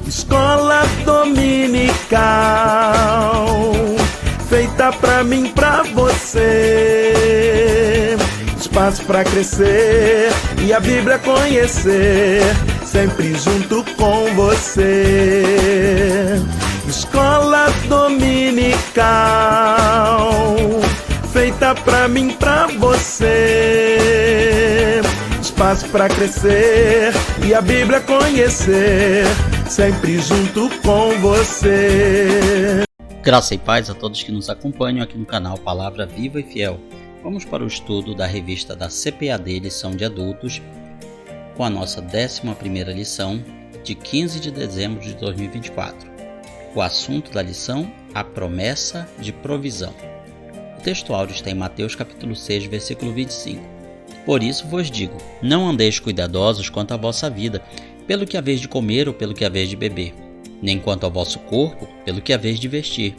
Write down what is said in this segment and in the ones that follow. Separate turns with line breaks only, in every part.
Escola dominical, feita pra mim, pra você. Espaço pra crescer e a Bíblia conhecer, sempre junto com você. Escola dominical, feita pra mim, pra você. Espaço pra crescer e a Bíblia conhecer, sempre junto com você.
Graça e paz a todos que nos acompanham aqui no canal Palavra Viva e Fiel. Vamos para o estudo da revista da CPAD Lição de Adultos, com a nossa 11ª lição de 15 de dezembro de 2024. O assunto da lição, a promessa de provisão. O texto áudio está em Mateus capítulo 6, versículo 25. Por isso vos digo, não andeis cuidadosos quanto à vossa vida, pelo que haveis de comer ou pelo que haveis de beber, nem quanto ao vosso corpo, pelo que haveis de vestir.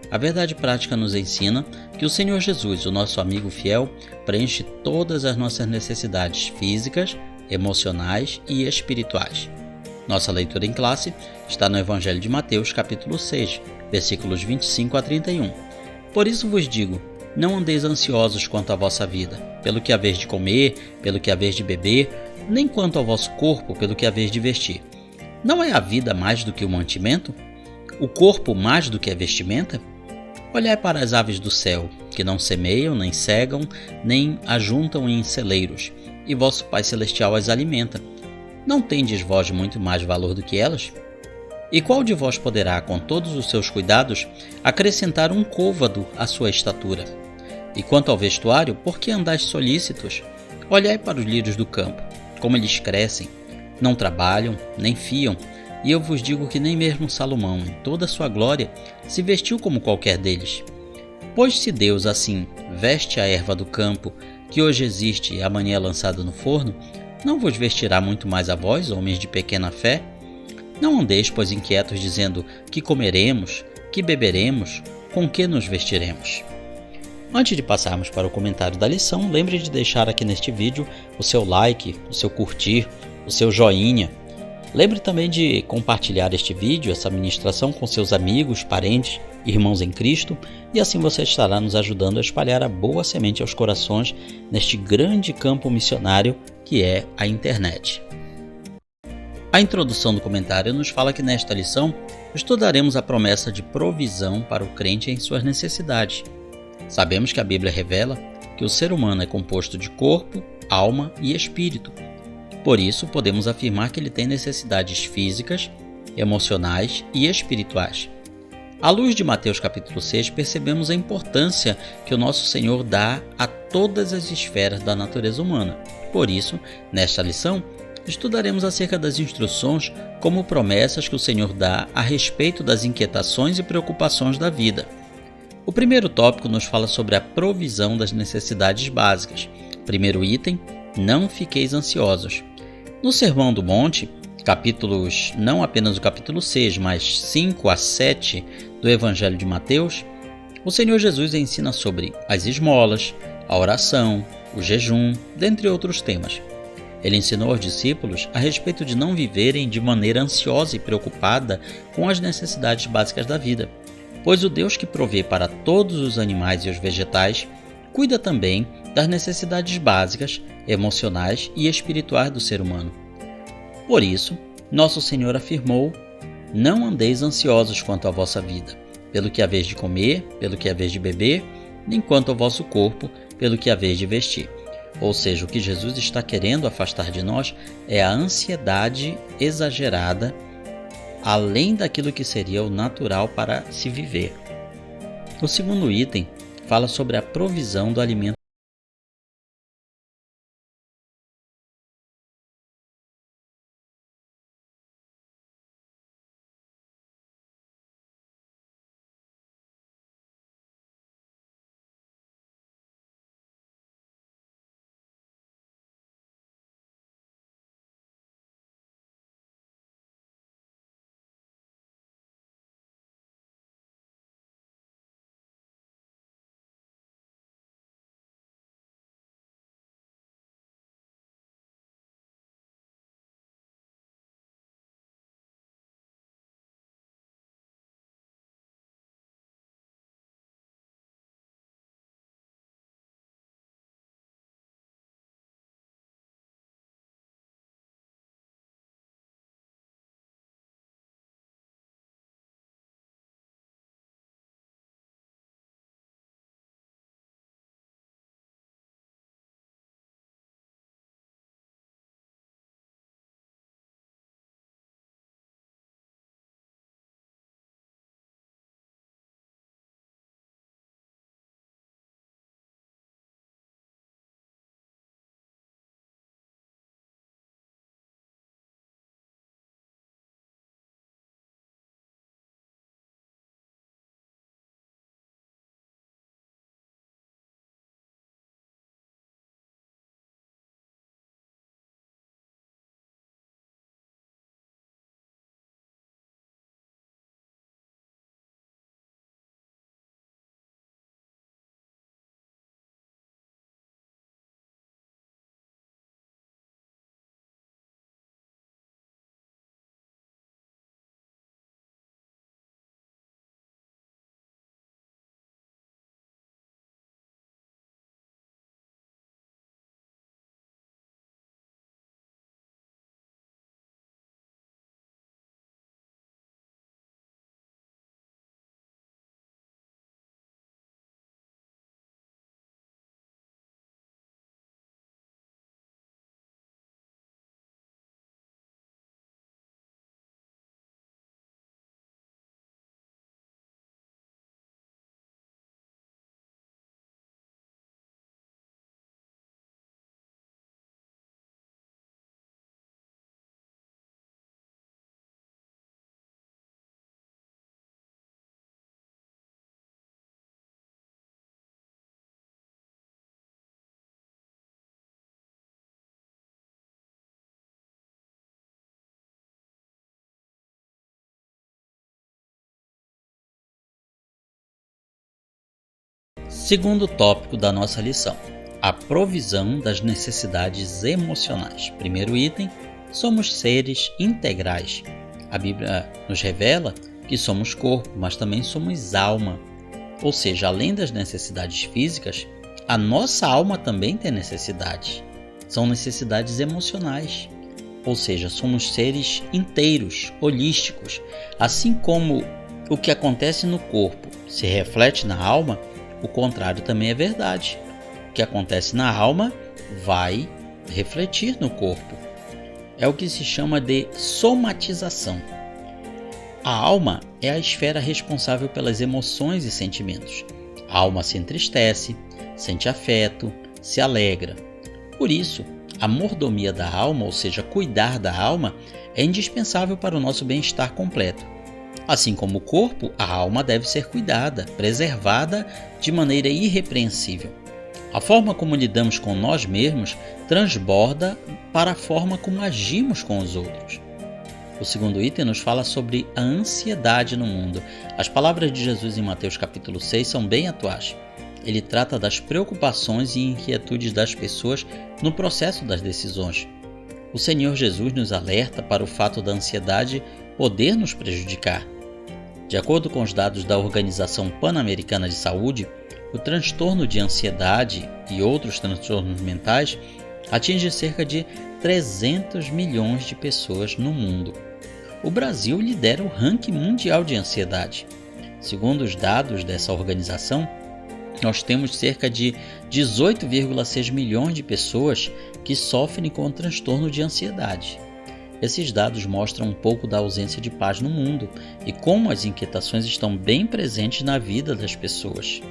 A verdade prática nos ensina que o Senhor Jesus, o nosso amigo fiel, preenche todas as nossas necessidades físicas, emocionais e espirituais. Nossa leitura em classe está no Evangelho de Mateus, capítulo 6, versículos 25 a 31. Por isso vos digo, não andeis ansiosos quanto à vossa vida, pelo que haveis de comer, pelo que haveis de beber, nem quanto ao vosso corpo, pelo que haveis de vestir. Não é a vida mais do que o mantimento? O corpo mais do que a vestimenta? Olhai para as aves do céu, que não semeiam, nem cegam, nem ajuntam em celeiros, e vosso Pai Celestial as alimenta. Não tendes vós muito mais valor do que elas? E qual de vós poderá, com todos os seus cuidados, acrescentar um côvado à sua estatura? E quanto ao vestuário, por que andais solícitos? Olhai para os lírios do campo, como eles crescem, não trabalham, nem fiam, e eu vos digo que nem mesmo Salomão, em toda a sua glória, se vestiu como qualquer deles. Pois se Deus, assim, veste a erva do campo, que hoje existe e amanhã é lançada no forno, não vos vestirá muito mais a vós, homens de pequena fé? Não andeis, pois, inquietos, dizendo, que comeremos, que beberemos, com que nos vestiremos? Antes de passarmos para o comentário da lição, lembre de deixar aqui neste vídeo o seu like, o seu curtir, o seu joinha. Lembre também de compartilhar este vídeo, essa ministração com seus amigos, parentes, irmãos em Cristo, e assim você estará nos ajudando a espalhar a boa semente aos corações neste grande campo missionário que é a internet. A introdução do comentário nos fala que nesta lição estudaremos a promessa de provisão para o crente em suas necessidades. Sabemos que a Bíblia revela que o ser humano é composto de corpo, alma e espírito. Por isso, podemos afirmar que ele tem necessidades físicas, emocionais e espirituais. À luz de Mateus capítulo 6, percebemos a importância que o nosso Senhor dá a todas as esferas da natureza humana. Por isso, nesta lição, estudaremos acerca das instruções como promessas que o Senhor dá a respeito das inquietações e preocupações da vida. O primeiro tópico nos fala sobre a provisão das necessidades básicas. Primeiro item, não fiqueis ansiosos. No Sermão do Monte, capítulos, não apenas o capítulo 6, mas 5 a 7 do Evangelho de Mateus, o Senhor Jesus ensina sobre as esmolas, a oração, o jejum, dentre outros temas. Ele ensinou aos discípulos a respeito de não viverem de maneira ansiosa e preocupada com as necessidades básicas da vida, pois o Deus que provê para todos os animais e os vegetais cuida também das necessidades básicas, emocionais e espirituais do ser humano. Por isso, nosso Senhor afirmou: não andeis ansiosos quanto à vossa vida, pelo que haveis de comer, pelo que haveis de beber, nem quanto ao vosso corpo, pelo que haveis de vestir. Ou seja, o que Jesus está querendo afastar de nós é a ansiedade exagerada, além daquilo que seria o natural para se viver. O segundo item fala sobre a provisão do alimento Segundo tópico da nossa lição: a provisão das necessidades emocionais. Primeiro item: somos seres integrais. A Bíblia nos revela que somos corpo, mas também somos alma. Ou seja, além das necessidades físicas, a nossa alma também tem necessidades. São necessidades emocionais. Ou seja, somos seres inteiros, holísticos. Assim como o que acontece no corpo se reflete na alma, o contrário também é verdade. O que acontece na alma vai refletir no corpo. É o que se chama de somatização. A alma é a esfera responsável pelas emoções e sentimentos. A alma se entristece, sente afeto, se alegra. Por isso, a mordomia da alma, ou seja, cuidar da alma, é indispensável para o nosso bem-estar completo. Assim como o corpo, a alma deve ser cuidada, preservada de maneira irrepreensível. A forma como lidamos com nós mesmos transborda para a forma como agimos com os outros. O segundo item nos fala sobre a ansiedade no mundo. As palavras de Jesus em Mateus capítulo 6 são bem atuais. Ele trata das preocupações e inquietudes das pessoas no processo das decisões. O Senhor Jesus nos alerta para o fato da ansiedade poder nos prejudicar. De acordo com os dados da Organização Pan-Americana de Saúde, o transtorno de ansiedade e outros transtornos mentais atinge cerca de 300 milhões de pessoas no mundo. O Brasil lidera o ranking mundial de ansiedade. Segundo os dados dessa organização, nós temos cerca de 18,6 milhões de pessoas que sofrem com o transtorno de ansiedade. Esses dados mostram um pouco da ausência de paz no mundo e como as inquietações estão bem presentes na vida das pessoas.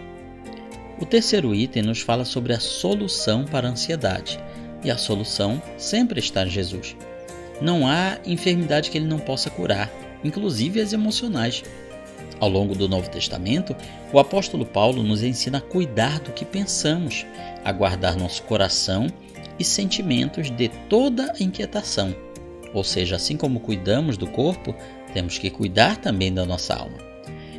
O terceiro item nos fala sobre a solução para a ansiedade, e a solução sempre está em Jesus. Não há enfermidade que ele não possa curar, inclusive as emocionais. Ao longo do Novo Testamento, o apóstolo Paulo nos ensina a cuidar do que pensamos, a guardar nosso coração e sentimentos de toda inquietação. Ou seja, assim como cuidamos do corpo, temos que cuidar também da nossa alma.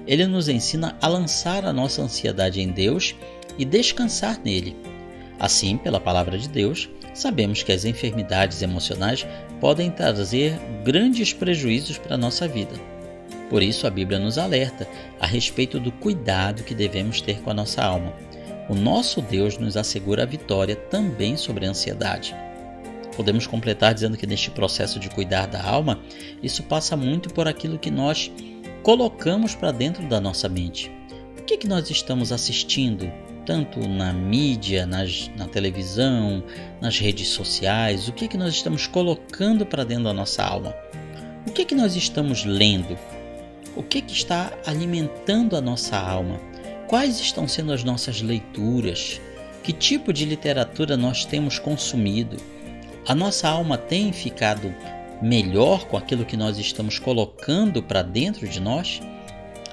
Ele nos ensina a lançar a nossa ansiedade em Deus e descansar nele. Assim, pela palavra de Deus, sabemos que as enfermidades emocionais podem trazer grandes prejuízos para a nossa vida. Por isso, a Bíblia nos alerta a respeito do cuidado que devemos ter com a nossa alma. O nosso Deus nos assegura a vitória também sobre a ansiedade. Podemos completar dizendo que neste processo de cuidar da alma, isso passa muito por aquilo que nós colocamos para dentro da nossa mente. O que nós estamos assistindo, tanto na mídia, na televisão, nas redes sociais? O que nós estamos colocando para dentro da nossa alma? O que nós estamos lendo? O que está alimentando a nossa alma? Quais estão sendo as nossas leituras? Que tipo de literatura nós temos consumido? A nossa alma tem ficado melhor com aquilo que nós estamos colocando para dentro de nós?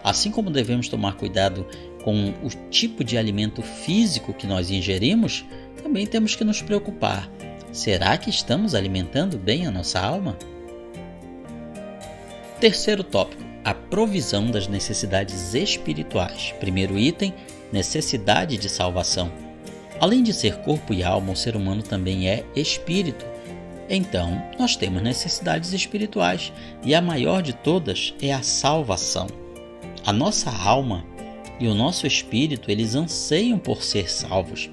Assim como devemos tomar cuidado com o tipo de alimento físico que nós ingerimos, também temos que nos preocupar. Será que estamos alimentando bem a nossa alma? Terceiro tópico: a provisão das necessidades espirituais. Primeiro item: necessidade de salvação. Além de ser corpo e alma, o ser humano também é espírito. Então, nós temos necessidades espirituais e a maior de todas é a salvação. A nossa alma e o nosso espírito, eles anseiam por ser salvos.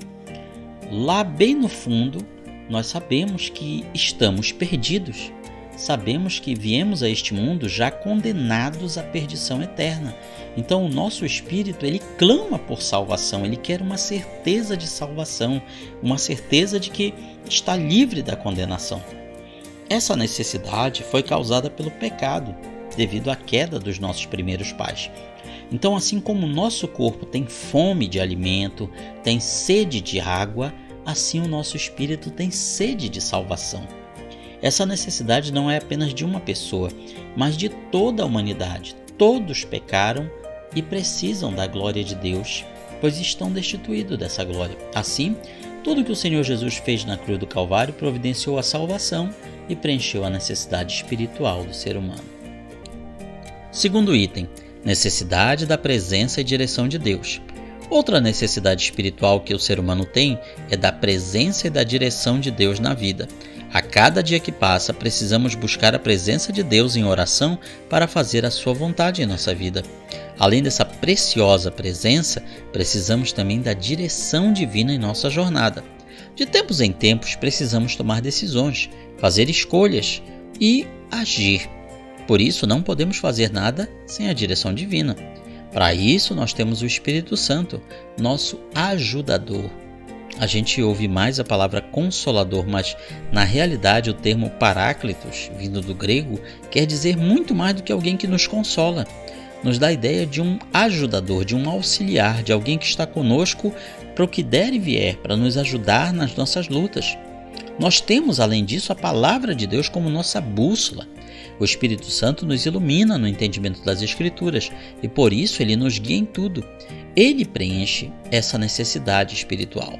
Lá bem no fundo, nós sabemos que estamos perdidos. Sabemos que viemos a este mundo já condenados à perdição eterna. Então o nosso espírito, ele clama por salvação, ele quer uma certeza de salvação, uma certeza de que está livre da condenação. Essa necessidade foi causada pelo pecado, devido à queda dos nossos primeiros pais. Então, assim como o nosso corpo tem fome de alimento, tem sede de água, assim o nosso espírito tem sede de salvação. Essa necessidade não é apenas de uma pessoa, mas de toda a humanidade. Todos pecaram e precisam da glória de Deus, pois estão destituídos dessa glória. Assim, tudo que o Senhor Jesus fez na cruz do Calvário providenciou a salvação e preencheu a necessidade espiritual do ser humano. Segundo item: necessidade da presença e direção de Deus. Outra necessidade espiritual que o ser humano tem é da presença e da direção de Deus na vida. A cada dia que passa, precisamos buscar a presença de Deus em oração para fazer a sua vontade em nossa vida. Além dessa preciosa presença, precisamos também da direção divina em nossa jornada. De tempos em tempos, precisamos tomar decisões, fazer escolhas e agir. Por isso, não podemos fazer nada sem a direção divina. Para isso, nós temos o Espírito Santo, nosso ajudador. A gente ouve mais a palavra consolador, mas na realidade o termo paráclitos, vindo do grego, quer dizer muito mais do que alguém que nos consola. Nos dá a ideia de um ajudador, de um auxiliar, de alguém que está conosco para o que der e vier, para nos ajudar nas nossas lutas. Nós temos, além disso, a palavra de Deus como nossa bússola. O Espírito Santo nos ilumina no entendimento das Escrituras e por isso ele nos guia em tudo. Ele preenche essa necessidade espiritual.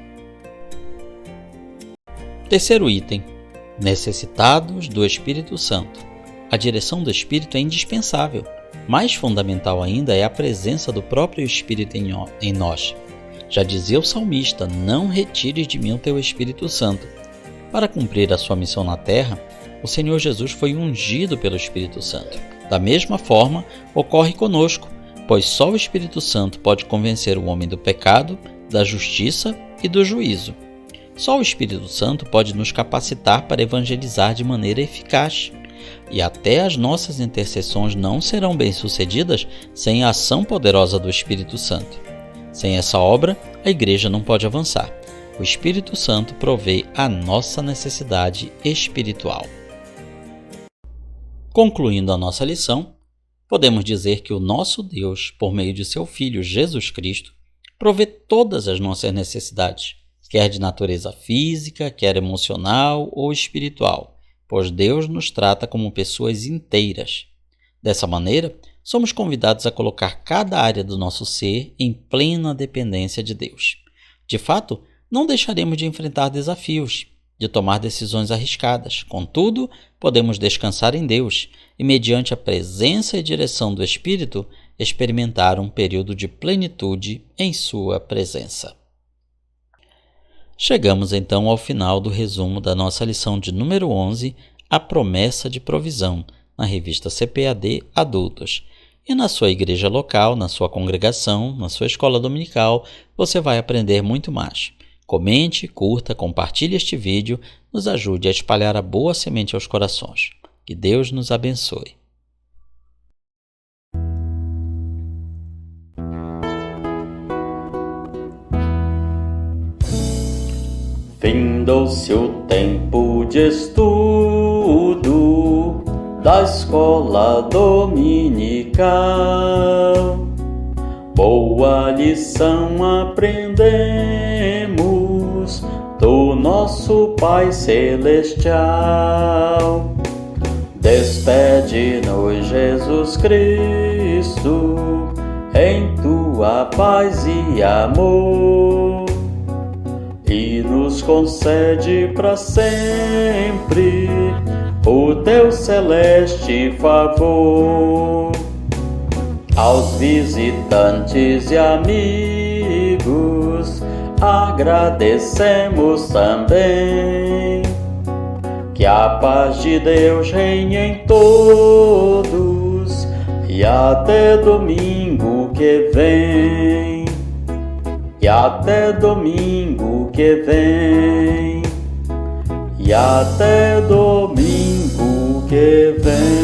Terceiro item: necessitados do Espírito Santo. A direção do Espírito é indispensável. Mais fundamental ainda é a presença do próprio Espírito em nós. Já dizia o salmista: não retires de mim o teu Espírito Santo. Para cumprir a sua missão na terra, o Senhor Jesus foi ungido pelo Espírito Santo. Da mesma forma, ocorre conosco, pois só o Espírito Santo pode convencer o homem do pecado, da justiça e do juízo. Só o Espírito Santo pode nos capacitar para evangelizar de maneira eficaz. E até as nossas intercessões não serão bem-sucedidas sem a ação poderosa do Espírito Santo. Sem essa obra, a igreja não pode avançar. O Espírito Santo provê a nossa necessidade espiritual. Concluindo a nossa lição, podemos dizer que o nosso Deus, por meio de seu Filho Jesus Cristo, provê todas as nossas necessidades, quer de natureza física, quer emocional ou espiritual, pois Deus nos trata como pessoas inteiras. Dessa maneira, somos convidados a colocar cada área do nosso ser em plena dependência de Deus. De fato, não deixaremos de enfrentar desafios, de tomar decisões arriscadas. Contudo, podemos descansar em Deus e, mediante a presença e direção do Espírito, experimentar um período de plenitude em sua presença. Chegamos então ao final do resumo da nossa lição de número 11, A Promessa de Provisão, na revista CPAD Adultos. E na sua igreja local, na sua congregação, na sua escola dominical, você vai aprender muito mais. Comente, curta, compartilhe este vídeo, nos ajude a espalhar a boa semente aos corações. Que Deus nos abençoe.
Findou-se o tempo de estudo da escola dominical. Boa lição aprendemos do nosso Pai Celestial. Despede-nos, Jesus Cristo, em tua paz e amor, e nos concede para sempre o teu celeste favor. Aos visitantes e amigos agradecemos também. Que a paz de Deus reine em todos e até domingo que vem. E até domingo que vem. E até domingo que vem.